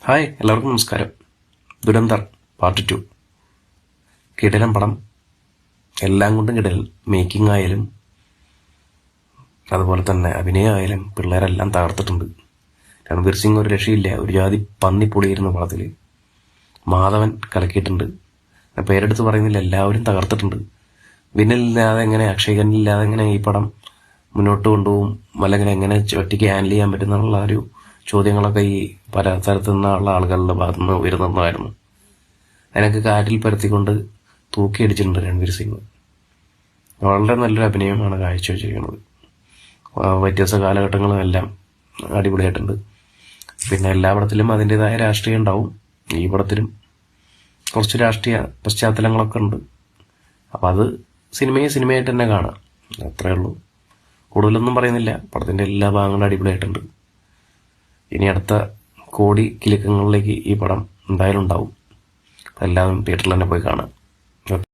Hi, എല്ലാവർക്കും നമസ്കാരം. Dhurandhar part 2. കിടിലൻ പടം, എല്ലാം കൊണ്ടും കിടിലൻ. മേക്കിംഗ് ആയാലും അതുപോലെ തന്നെ അഭിനയമായാലും പിള്ളേരെല്ലാം തകർത്തിട്ടുണ്ട്. രൺവീർ സിംഗ് ഒരു രക്ഷയില്ല, ഒരു ജാതി പന്നിപ്പൊളിയിരുന്നു പടത്തിൽ. മാധവൻ കലക്കിയിട്ടുണ്ട്. പേരെടുത്ത് പറയുന്നില്ല, എല്ലാവരും തകർത്തിട്ടുണ്ട്. വിനലില്ലാതെ എങ്ങനെ, അക്ഷയ് എങ്ങനെ ഈ പടം മുന്നോട്ട് കൊണ്ടുപോകും, അല്ലെങ്കിൽ എങ്ങനെ ഒറ്റയ്ക്ക് ഹാൻഡിൽ ചെയ്യാൻ പറ്റുന്നുള്ള ഒരു ചോദ്യങ്ങളൊക്കെ ഈ പല സ്ഥലത്തു നിന്നുള്ള ആളുകളുടെ ഭാഗത്തു നിന്ന് ഉയർന്നതായിരുന്നു. അതിനൊക്കെ കാറ്റിൽ പരത്തിക്കൊണ്ട് തൂക്കിയടിച്ചിട്ടുണ്ട് രൺവീർ സിംഗ്. വളരെ നല്ലൊരു അഭിനയമാണ് കാഴ്ചവെച്ചിരിക്കുന്നത്. വ്യത്യസ്ത കാലഘട്ടങ്ങളും എല്ലാം അടിപൊളിയായിട്ടുണ്ട്. പിന്നെ എല്ലാ പടത്തിലും അതിൻ്റെതായ രാഷ്ട്രീയം ഉണ്ടാവും. ഈ പടത്തിലും കുറച്ച് രാഷ്ട്രീയ പശ്ചാത്തലങ്ങളൊക്കെ ഉണ്ട്. അപ്പം അത് സിനിമയായിട്ട് തന്നെ കാണാം, അത്രേ ഉള്ളൂ. കൂടുതലൊന്നും പറയുന്നില്ല. പടത്തിൻ്റെ എല്ലാ ഭാഗങ്ങളും അടിപൊളിയായിട്ടുണ്ട്. ഇനി അടുത്ത കോടി കിലുക്കങ്ങളിലേക്ക് ഈ പടം എന്തായാലും ഉണ്ടാവും. എല്ലാവരും തിയേറ്ററിൽ തന്നെ പോയി കാണാം.